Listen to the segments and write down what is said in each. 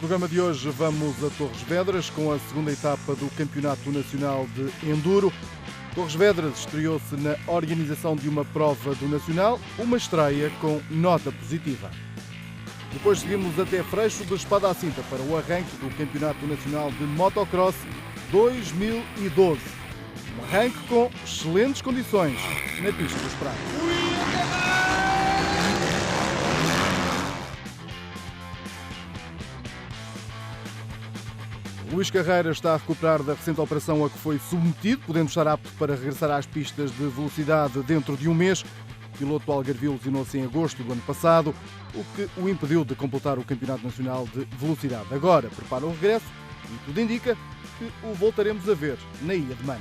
programa de hoje vamos a Torres Vedras com a segunda etapa do Campeonato Nacional de Enduro. Torres Vedras estreou-se na organização de uma prova do Nacional, uma estreia com nota positiva. Depois seguimos até Freixo de Espada à Cinta para o arranque do Campeonato Nacional de Motocross 2012. Um arranque com excelentes condições na pista dos Prados. Luís Carreira está a recuperar da recente operação a que foi submetido, podendo estar apto para regressar às pistas de velocidade dentro de um mês. O piloto algarvio lesionou-se em agosto do ano passado, o que o impediu de completar o Campeonato Nacional de Velocidade. Agora prepara o regresso e tudo indica que o voltaremos a ver na Ilha de Man.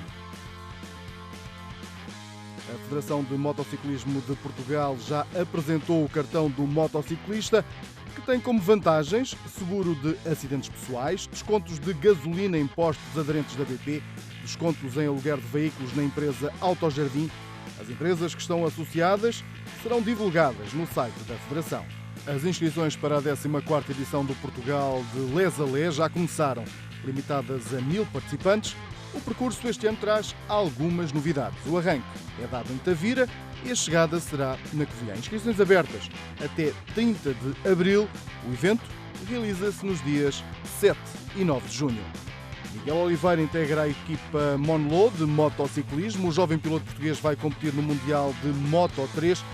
A Federação de Motociclismo de Portugal já apresentou o cartão do motociclista, que tem como vantagens seguro de acidentes pessoais, descontos de gasolina em postos aderentes da BP, descontos em aluguer de veículos na empresa Autojardim. As empresas que estão associadas serão divulgadas no site da Federação. As inscrições para a 14ª edição do Portugal de Les a Les já começaram, limitadas a 1000 participantes. O percurso este ano traz algumas novidades. O arranque é dado em Tavira e a chegada será na Covilhã. Inscrições abertas até 30 de abril. O evento realiza-se nos dias 7 e 9 de junho. Miguel Oliveira integra a equipa Monlo de motociclismo. O jovem piloto português vai competir no Mundial de Moto 3.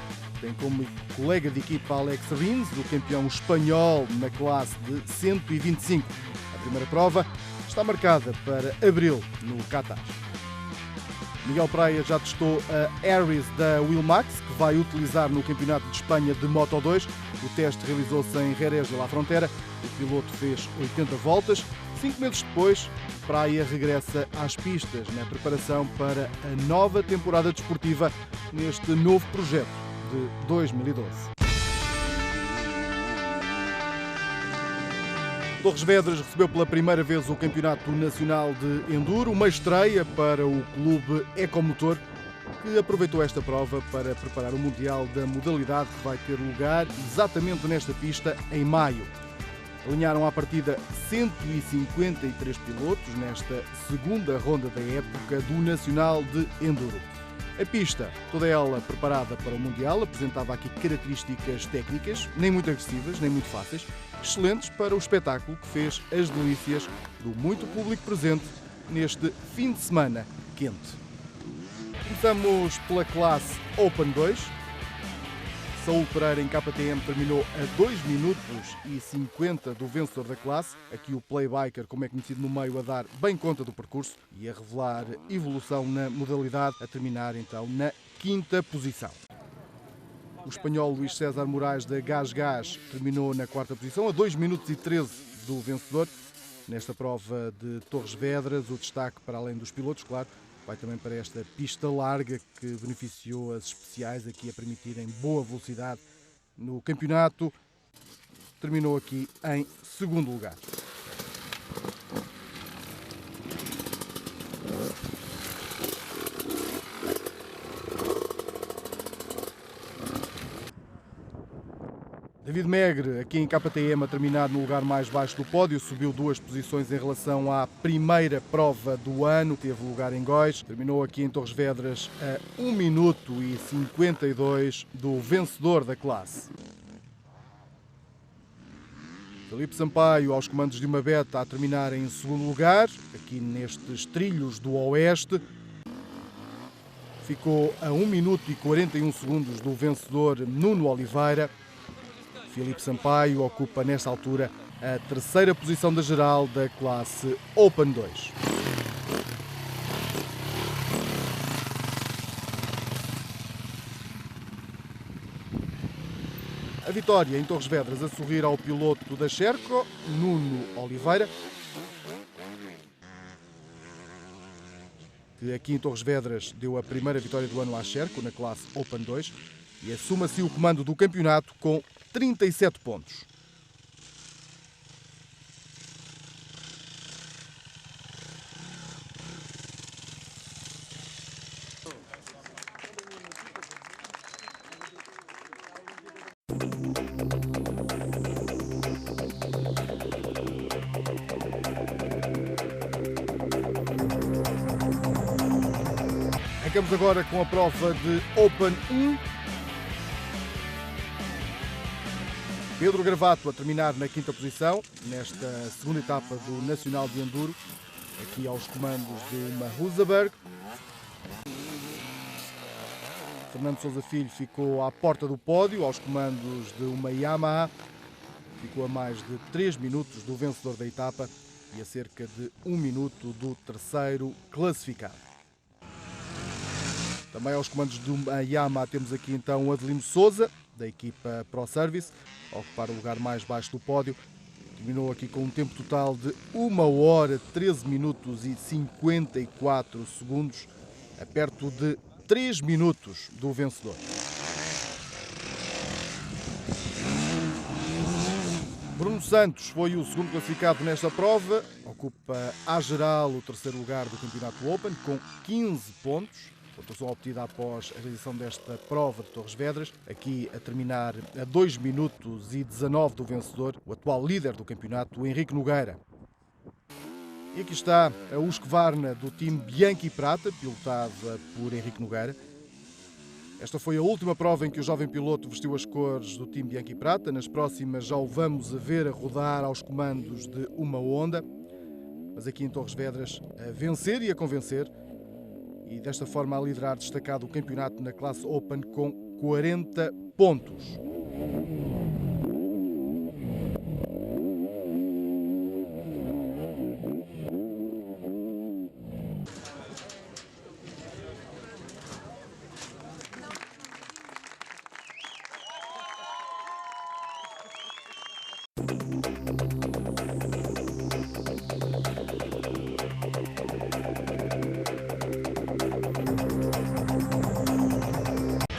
Tem como colega de equipa Alex Rins, o campeão espanhol na classe de 125. A primeira prova está marcada para abril no Qatar. Miguel Praia já testou a Harris da Wilmax, que vai utilizar no Campeonato de Espanha de Moto 2. O teste realizou-se em Jerez de la Frontera. O piloto fez 80 voltas. 5 meses depois, Praia regressa às pistas na preparação para a nova temporada desportiva neste novo projeto de 2012. Torres Vedras recebeu pela primeira vez o Campeonato Nacional de Enduro, uma estreia para o clube Ecomotor, que aproveitou esta prova para preparar o Mundial da modalidade que vai ter lugar exatamente nesta pista em maio. Alinharam à partida 153 pilotos nesta segunda ronda da época do Nacional de Enduro. A pista, toda ela preparada para o Mundial, apresentava aqui características técnicas, nem muito agressivas, nem muito fáceis, excelentes para o espetáculo que fez as delícias do muito público presente neste fim de semana quente. Começamos pela classe Open 2. Saúl Pereira em KTM terminou a 2 minutos e 50 do vencedor da classe. Aqui o playbiker, como é conhecido no meio, a dar bem conta do percurso e a revelar evolução na modalidade, a terminar então na 5ª posição. O espanhol Luís César Moraes da Gas Gas terminou na 4ª posição, a 2 minutos e 13 do vencedor. Nesta prova de Torres Vedras, o destaque, para além dos pilotos, claro, vai também para esta pista larga que beneficiou as especiais aqui a permitirem boa velocidade no campeonato. Terminou aqui em 2º lugar. David Megre, aqui em KTM, a terminar no lugar mais baixo do pódio, subiu 2 posições em relação à primeira prova do ano, teve lugar em Góis, terminou aqui em Torres Vedras a 1 minuto e 52 do vencedor da classe. Filipe Sampaio, aos comandos de uma beta, a terminar em 2º lugar, aqui nestes trilhos do Oeste. Ficou a 1 minuto e 41 segundos do vencedor Nuno Oliveira. Filipe Sampaio ocupa nesta altura a 3ª posição da geral da classe Open 2. A vitória em Torres Vedras a sorrir ao piloto da Sherco, Nuno Oliveira, que aqui em Torres Vedras deu a primeira vitória do ano à Sherco na classe Open 2 e assume-se o comando do campeonato com 37 pontos. Arrancamos agora com a prova de Open 1. Pedro Gravato a terminar na quinta posição, nesta segunda etapa do Nacional de Enduro, aqui aos comandos de uma Husaberg. Fernando Sousa Filho ficou à porta do pódio, aos comandos de uma Yamaha. Ficou a mais de 3 minutos do vencedor da etapa e a cerca de 1 minuto do terceiro classificado. Também aos comandos de uma Yamaha temos aqui então Adelino Sousa, da equipa Pro Service, a ocupar o lugar mais baixo do pódio. Terminou aqui com um tempo total de 1 hora, 13 minutos e 54 segundos, a perto de 3 minutos do vencedor. Bruno Santos foi o segundo classificado nesta prova, ocupa à geral o terceiro lugar do Campeonato Open com 15 pontos. Pontuação obtida após a realização desta prova de Torres Vedras, aqui a terminar a 2 minutos e 19 do vencedor, o atual líder do campeonato, o Henrique Nogueira. E aqui está a Husqvarna do time Bianchi Prata, pilotada por Henrique Nogueira. Esta foi a última prova em que o jovem piloto vestiu as cores do time Bianchi Prata. Nas próximas já o vamos a ver a rodar aos comandos de uma Honda. Mas aqui em Torres Vedras a vencer e a convencer. E desta forma a liderar destacado o campeonato na classe Open com 40 pontos.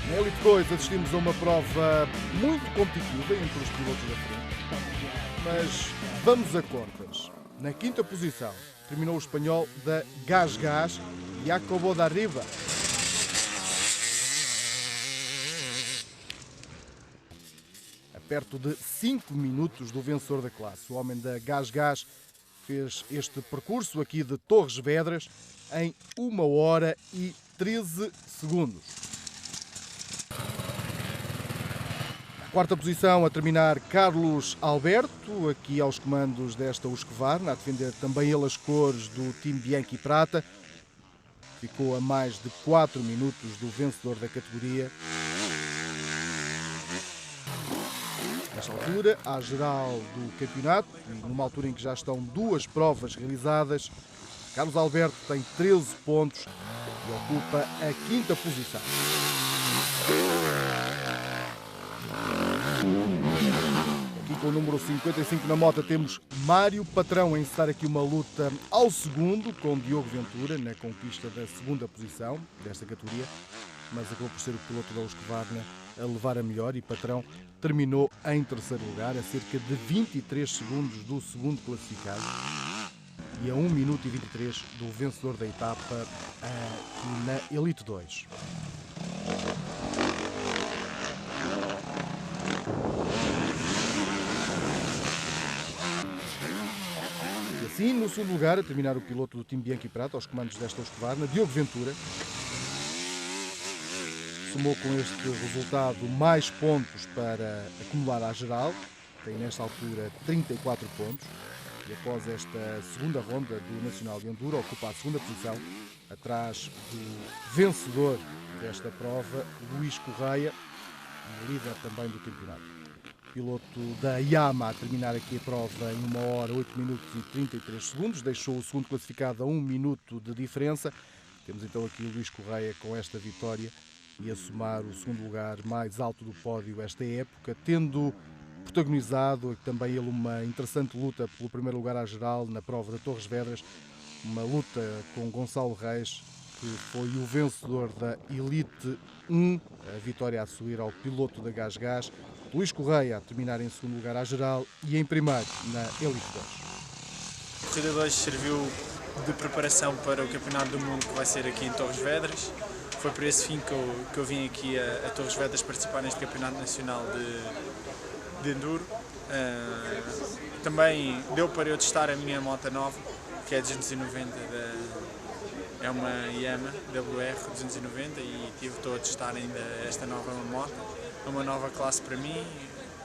Na Elite 2 assistimos a uma prova muito competitiva entre os pilotos da frente, mas vamos a contas. Na quinta posição terminou o espanhol da GasGas, Jacobo da Riva. A perto de 5 minutos do vencedor da classe. O homem da GasGas fez este percurso aqui de Torres Vedras em 1 hora e 13 segundos. Quarta posição a terminar Carlos Alberto, aqui aos comandos desta Husqvarna, a defender também ele as cores do time Bianchi Prata. Ficou a mais de 4 minutos do vencedor da categoria. Nesta altura, à geral do campeonato, e numa altura em que já estão 2 provas realizadas, Carlos Alberto tem 13 pontos e ocupa a quinta posição. Aqui com o número 55 na moto temos Mário Patrão a encetar aqui uma luta ao segundo com Diogo Ventura na conquista da segunda posição desta categoria, mas acabou por ser o piloto da Husqvarna a levar a melhor e Patrão terminou em terceiro lugar, a cerca de 23 segundos do segundo classificado e a 1 minuto e 23 do vencedor da etapa aqui na Elite 2. Assim, no segundo lugar, a terminar o piloto do time Bianchi Prata, aos comandos desta Husqvarna, Diogo Ventura. Somou com este resultado mais pontos para acumular à geral, tem nesta altura 34 pontos. E após esta segunda ronda do Nacional de Enduro, ocupa a segunda posição, atrás do vencedor desta prova, Luís Correia, líder também do campeonato. Piloto da Yamaha a terminar aqui a prova em 1 hora, 8 minutos e 33 segundos, deixou o segundo classificado a 1 minuto de diferença. Temos então aqui o Luís Correia com esta vitória e a somar o segundo lugar mais alto do pódio esta época, tendo protagonizado também ele uma interessante luta pelo primeiro lugar à geral na prova de Torres Vedras, uma luta com Gonçalo Reis, que foi o vencedor da Elite 1, a vitória a subir ao piloto da GasGas, Luís Correia a terminar em segundo lugar à geral e em primeiro na Elite 2. A corrida 2 serviu de preparação para o Campeonato do Mundo que vai ser aqui em Torres Vedras. Foi por esse fim que eu vim aqui a Torres Vedras participar neste Campeonato Nacional de Enduro. Também deu para eu testar a minha moto nova, que é a 290 é uma Yamaha WR 290 e estou a testar ainda esta nova moto. É uma nova classe para mim,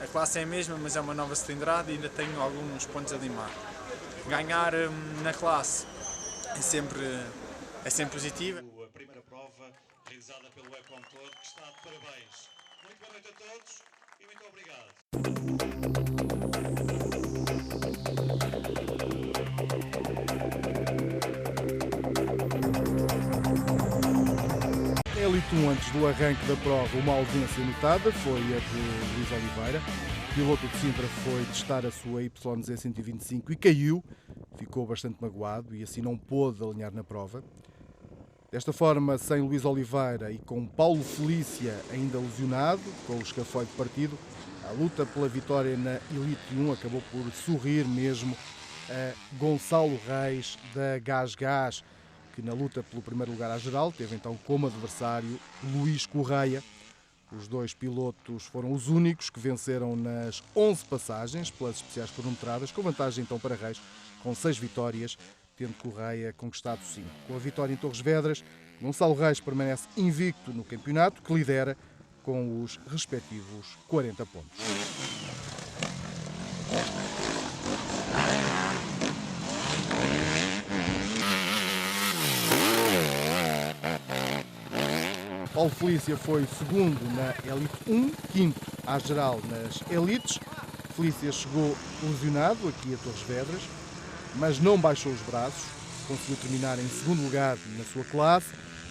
a classe é a mesma, mas é uma nova cilindrada e ainda tenho alguns pontos a limar. Ganhar na classe é sempre positivo. A primeira prova realizada pelo E-Contor, que está de parabéns. Muito boa noite a todos e muito obrigado. Elite 1, antes do arranque da prova, uma ausência notada foi a de Luís Oliveira. O piloto de Sintra foi testar a sua YZ 125 e caiu, ficou bastante magoado e assim não pôde alinhar na prova. Desta forma, sem Luís Oliveira e com Paulo Felícia ainda lesionado, com o escafoide partido, a luta pela vitória na Elite 1 acabou por sorrir mesmo a Gonçalo Reis da Gás Gás, que na luta pelo primeiro lugar à geral teve então como adversário Luís Correia. Os dois pilotos foram os únicos que venceram nas 11 passagens pelas especiais cronometradas, com vantagem então para Reis, com 6 vitórias, tendo Correia conquistado 5. Com a vitória em Torres Vedras, Gonçalo Reis permanece invicto no campeonato, que lidera com os respectivos 40 pontos. Paulo Felícia foi segundo na Elite 1, quinto à geral nas Elites. Felícia chegou lesionado aqui a Torres Vedras, mas não baixou os braços, conseguiu terminar em segundo lugar na sua classe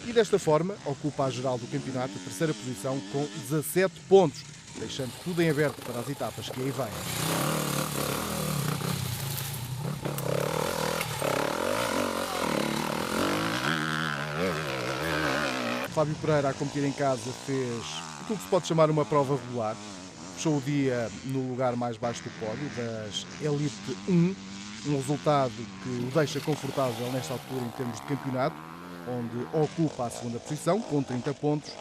e desta forma ocupa a geral do campeonato a terceira posição com 17 pontos, deixando tudo em aberto para as etapas que aí vêm. Fábio Pereira, a competir em casa, fez aquilo que se pode chamar uma prova regular. Fechou o dia no lugar mais baixo do pódio, das Elite 1, um resultado que o deixa confortável nesta altura em termos de campeonato, onde ocupa a segunda posição, com 30 pontos,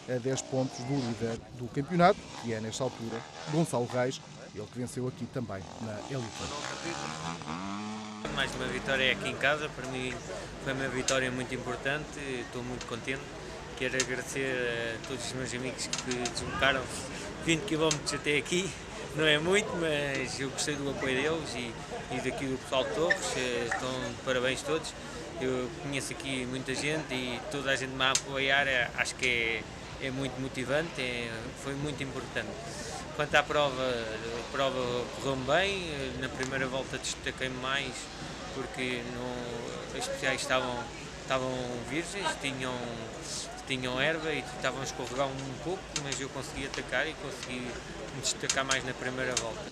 a 10 pontos do líder do campeonato, que é, nesta altura, Gonçalo Reis, ele que venceu aqui também na Elite 1. Mais uma vitória aqui em casa, para mim foi uma vitória muito importante, estou muito contente. Quero agradecer a todos os meus amigos que deslocaram-se 20 km até aqui, não é muito, mas eu gostei do apoio deles e daqui do pessoal de Torres, estão de parabéns todos. Eu conheço aqui muita gente e toda a gente me a apoiar, acho que é muito motivante, foi muito importante. Quanto à prova, a prova correu-me bem, na primeira volta destaquei-me mais porque as especiais estavam virgens, tinham erva e estavam a escorregar um pouco, mas eu consegui atacar e consegui me destacar mais na primeira volta.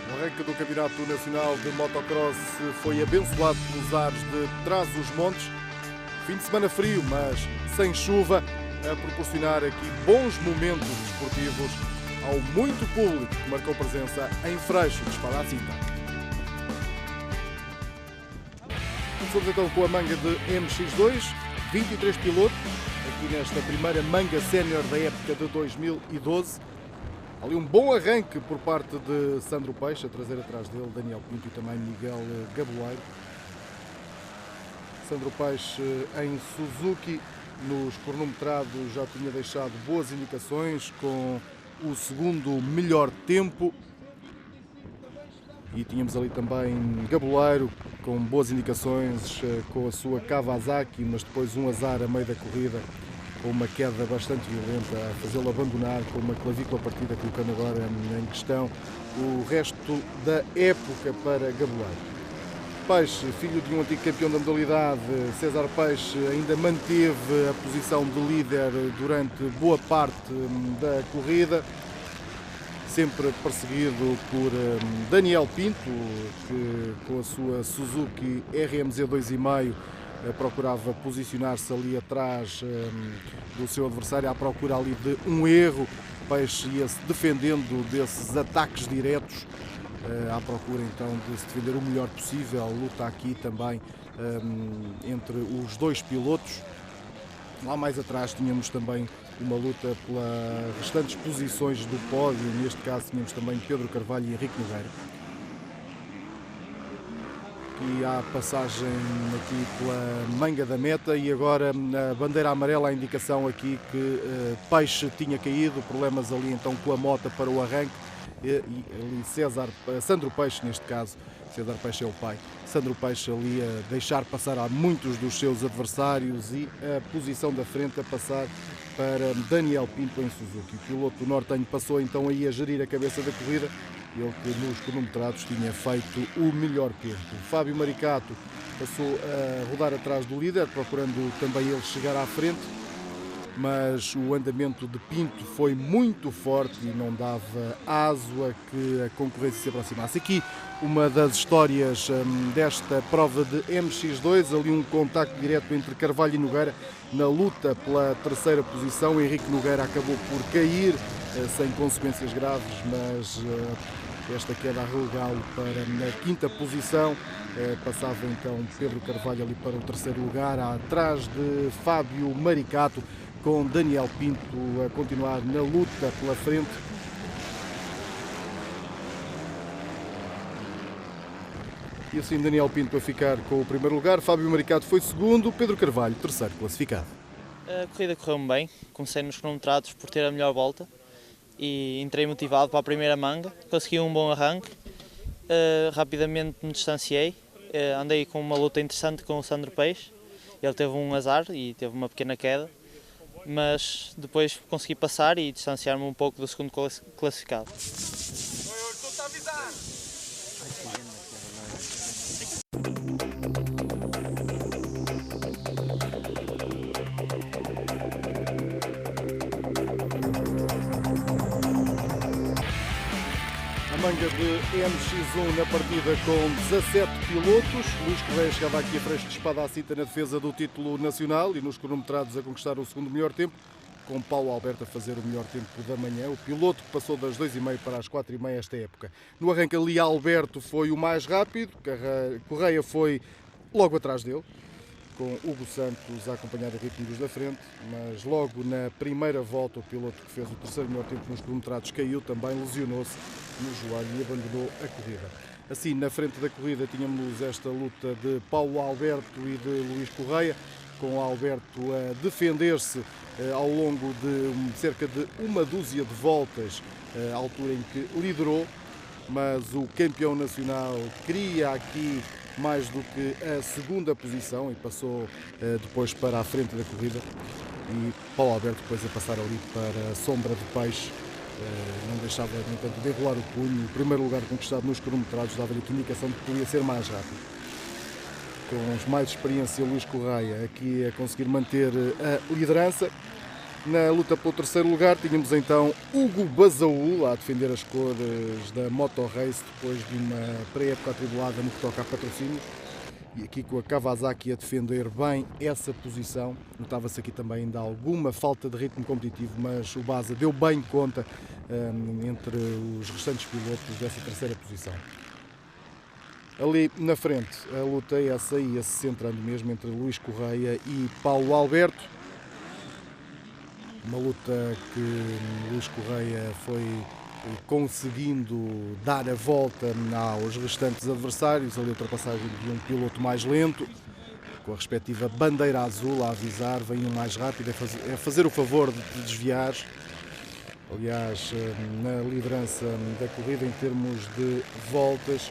O arranque do Campeonato Nacional de Motocross foi abençoado pelos ares de Trás-os-Montes. Fim de semana frio, mas sem chuva, a proporcionar aqui bons momentos desportivos ao muito público que marcou presença em Freixo de Espada à Cinta. Começamos então com a manga de MX2, 23 pilotos, aqui nesta primeira manga sénior da época de 2012. Ali um bom arranque por parte de Sandro Peixe, a trazer atrás dele Daniel Pinto e também Miguel Gaboleiro. Sandro Peixe em Suzuki, nos cronometrados já tinha deixado boas indicações com o segundo melhor tempo. E tínhamos ali também Gaboleiro com boas indicações com a sua Kawasaki, mas depois um azar a meio da corrida, com uma queda bastante violenta, a fazê-lo abandonar com uma clavícula partida, colocando agora em questão o resto da época para Gaboleiro. Peixe, filho de um antigo campeão da modalidade, César Peixe, ainda manteve a posição de líder durante boa parte da corrida, sempre perseguido por Daniel Pinto, que com a sua Suzuki RMZ 2,5 procurava posicionar-se ali atrás do seu adversário, à procura ali de um erro Peixe ia-se defendendo desses ataques diretos, à procura então de se defender o melhor possível. Luta aqui também entre os dois pilotos. Lá mais atrás tínhamos também uma luta pelas restantes posições do pódio. Neste caso tínhamos também Pedro Carvalho e Henrique Nogueira. Aqui há passagem aqui pela manga da meta e agora a bandeira amarela, a indicação aqui que Peixe tinha caído, problemas ali então com a moto para o arranque, e ali Sandro Peixe neste caso, César Peixe é o pai, Sandro Peixe ali a deixar passar a muitos dos seus adversários e a posição da frente a passar para Daniel Pinto em Suzuki. O piloto nortenho passou então aí a gerir a cabeça da corrida, ele que nos cronometrados tinha feito o melhor tempo. Fábio Maricato passou a rodar atrás do líder, procurando também ele chegar à frente, mas o andamento de Pinto foi muito forte e não dava aso a que a concorrência se aproximasse. Aqui uma das histórias desta prova de MX2, ali um contacto direto entre Carvalho e Nogueira na luta pela terceira posição. Henrique Nogueira acabou por cair sem consequências graves, mas esta queda a relegá-lo para a quinta posição. Passava então Pedro Carvalho ali para o terceiro lugar, atrás de Fábio Maricato, com Daniel Pinto a continuar na luta pela frente. E assim Daniel Pinto a ficar com o primeiro lugar, Fábio Maricato foi segundo, Pedro Carvalho terceiro classificado. A corrida correu-me bem, comecei nos cronometrados por ter a melhor volta e entrei motivado para a primeira manga, consegui um bom arranque, rapidamente me distanciei, andei com uma luta interessante com o Sandro Peixe, ele teve um azar e teve uma pequena queda, mas depois consegui passar e distanciar-me um pouco do segundo classificado. Manga de MX1 na partida com 17 pilotos. Luís Correia chegava aqui a frente de espada à cinta na defesa do título nacional e nos cronometrados a conquistar o segundo melhor tempo, com Paulo Alberto a fazer o melhor tempo da manhã, o piloto que passou das 2h30 para as 4h30 esta época. No arranque ali Alberto foi o mais rápido, Correia foi logo atrás dele, com Hugo Santos a acompanhar a ritmos da frente, mas logo na primeira volta o piloto que fez o terceiro melhor tempo nos cronometrados caiu também, lesionou-se no joelho e abandonou a corrida. Assim, na frente da corrida tínhamos esta luta de Paulo Alberto e de Luís Correia, com Alberto a defender-se ao longo de cerca de uma dúzia de voltas, à altura em que liderou, mas o campeão nacional queria aqui mais do que a segunda posição e passou depois para a frente da corrida, e Paulo Alberto depois a passar ali para a sombra de Peixe, não deixava, no entanto, de enrolar o punho. O primeiro lugar conquistado nos cronometrados dava-lhe a indicação de que podia ser mais rápido. Com mais experiência, Luís Correia aqui a conseguir manter a liderança. Na luta pelo terceiro lugar tínhamos então Hugo Basaúl a defender as cores da Moto Race depois de uma pré-época atribulada no que toca a patrocínio. E aqui com a Kawasaki a defender bem essa posição. Notava-se aqui também ainda alguma falta de ritmo competitivo, mas o Basa deu bem conta entre os restantes pilotos dessa terceira posição. Ali na frente a luta essa ia-se centrando mesmo entre Luís Correia e Paulo Alberto. Uma luta que Luís Correia foi conseguindo dar a volta aos restantes adversários, ali a ultrapassagem de um piloto mais lento, com a respectiva bandeira azul a avisar, vem um mais rápido, a fazer o favor de desviar. Aliás, na liderança da corrida em termos de voltas,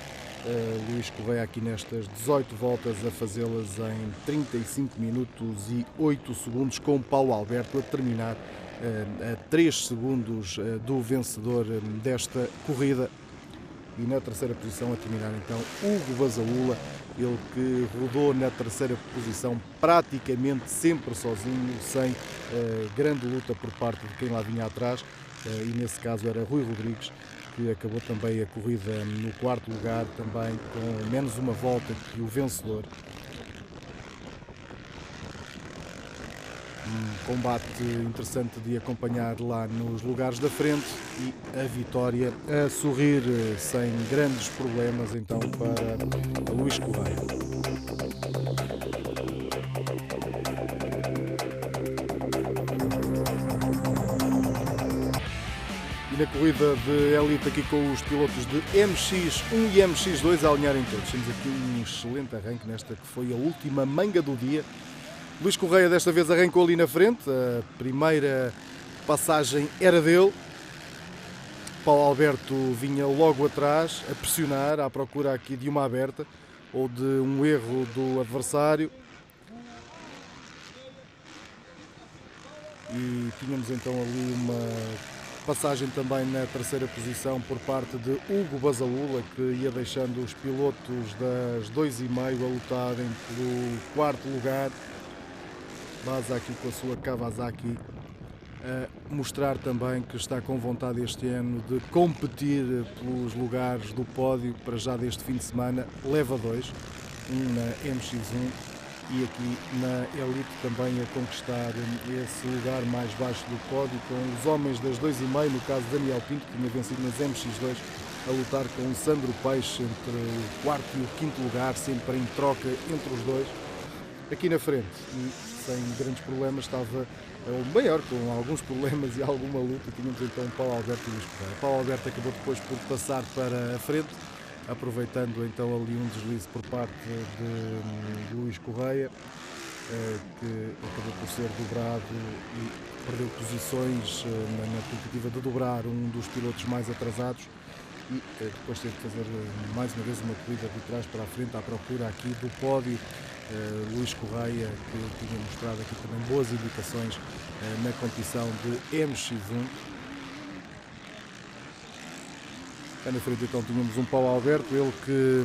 Luís Correia aqui nestas 18 voltas a fazê-las em 35 minutos e 8 segundos, com Paulo Alberto a terminar a 3 segundos do vencedor desta corrida. E na terceira posição a terminar então Hugo Basaúl, ele que rodou na terceira posição praticamente sempre sozinho, sem grande luta por parte de quem lá vinha atrás, e nesse caso era Rui Rodrigues, que acabou também a corrida no quarto lugar, também com menos uma volta que o vencedor. Um combate interessante de acompanhar lá nos lugares da frente e a vitória a sorrir sem grandes problemas então para Luís Correia. E na corrida de elite aqui com os pilotos de MX1 e MX2 a alinharem todos. Temos aqui um excelente arranque nesta que foi a última manga do dia. Luís Correia desta vez arrancou ali na frente, a primeira passagem era dele. Paulo Alberto vinha logo atrás a pressionar, à procura aqui de uma aberta ou de um erro do adversário. E tínhamos então ali uma passagem também na terceira posição por parte de Hugo Basaúla, que ia deixando os pilotos das 2,5 a lutarem pelo quarto lugar. Baza aqui com a sua Kawasaki a mostrar também que está com vontade este ano de competir pelos lugares do pódio. Para já deste fim de semana leva 2, um na MX1 e aqui na Elite também a conquistar esse lugar mais baixo do pódio, com os homens das 2,5, no caso Daniel Pinto, que tinha vencido nas MX2, a lutar com o Sandro Peixe entre o quarto e o quinto lugar, sempre em troca entre os dois. Aqui na frente, e sem grandes problemas, estava o maior, com alguns problemas e alguma luta, tínhamos então Paulo Alberto e Luís Correia. Paulo Alberto acabou depois por passar para a frente, aproveitando então ali um deslize por parte de Luís Correia, que acabou por ser dobrado e perdeu posições na tentativa de dobrar um dos pilotos mais atrasados. E depois teve que fazer mais uma vez uma corrida de trás para a frente à procura aqui do pódio. Luís Correia, que tinha mostrado aqui também boas indicações na competição de MX1. Cá na frente então tínhamos um Paulo Alberto, ele que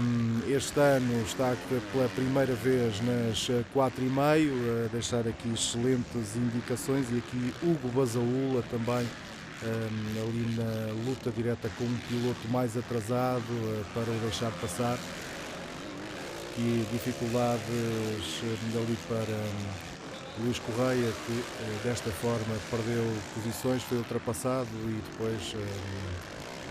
este ano está pela primeira vez nas 4,5, a deixar aqui excelentes indicações, e aqui Hugo Basaúla também ali na luta direta com um piloto mais atrasado para o deixar passar. E dificuldades ali para Luís Correia, que desta forma perdeu posições, foi ultrapassado e depois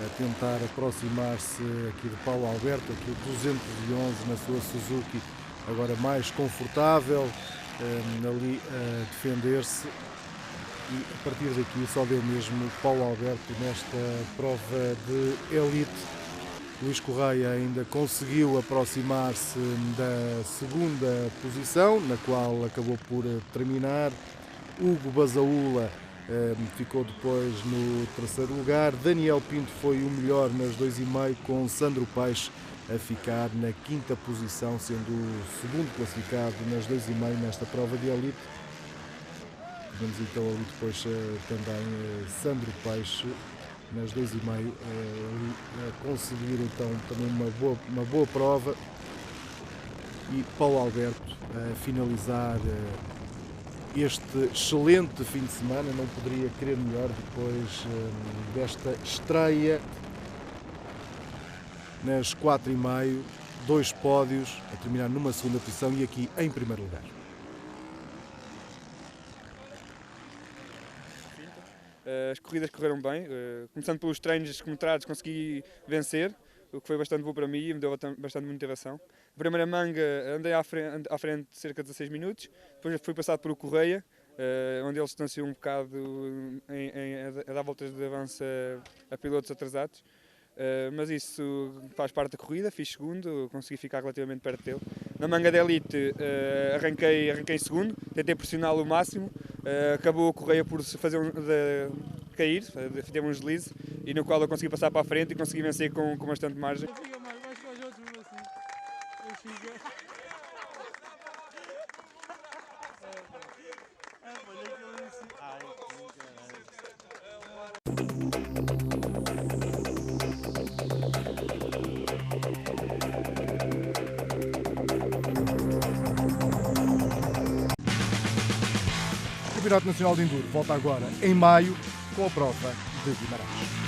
a tentar aproximar-se aqui de Paulo Alberto, aqui o 211 na sua Suzuki, agora mais confortável, ali a defender-se. E a partir daqui só deu mesmo Paulo Alberto nesta prova de elite. Luís Correia ainda conseguiu aproximar-se da segunda posição, na qual acabou por terminar. Hugo Basaúla ficou depois no terceiro lugar. Daniel Pinto foi o melhor nas 2,5, com Sandro Peixe a ficar na quinta posição, sendo o segundo classificado nas 2,5 nesta prova de elite. Vemos então ali depois também Sandro Peixe nas 2,5 a conseguir então também uma boa prova, e Paulo Alberto a finalizar este excelente fim de semana. Não poderia querer melhor depois desta estreia nas 4,5, 2 pódios, a terminar numa segunda posição e aqui em primeiro lugar. As corridas correram bem, começando pelos treinos cometrados consegui vencer, o que foi bastante bom para mim e me deu bastante motivação. A primeira manga andei à frente cerca de 16 minutos, depois fui passado por o Correia, onde ele se distanciou um bocado a dar voltas de avanço a pilotos atrasados. Mas isso faz parte da corrida, fiz segundo, consegui ficar relativamente perto dele. Na manga de elite arranquei em segundo, tentei pressioná-lo o máximo, acabou a Correia por se fazer cair, teve um deslize, e no qual eu consegui passar para a frente e consegui vencer com bastante margem. O Campeonato Nacional de Enduro volta agora em maio com a prova de Guimarães.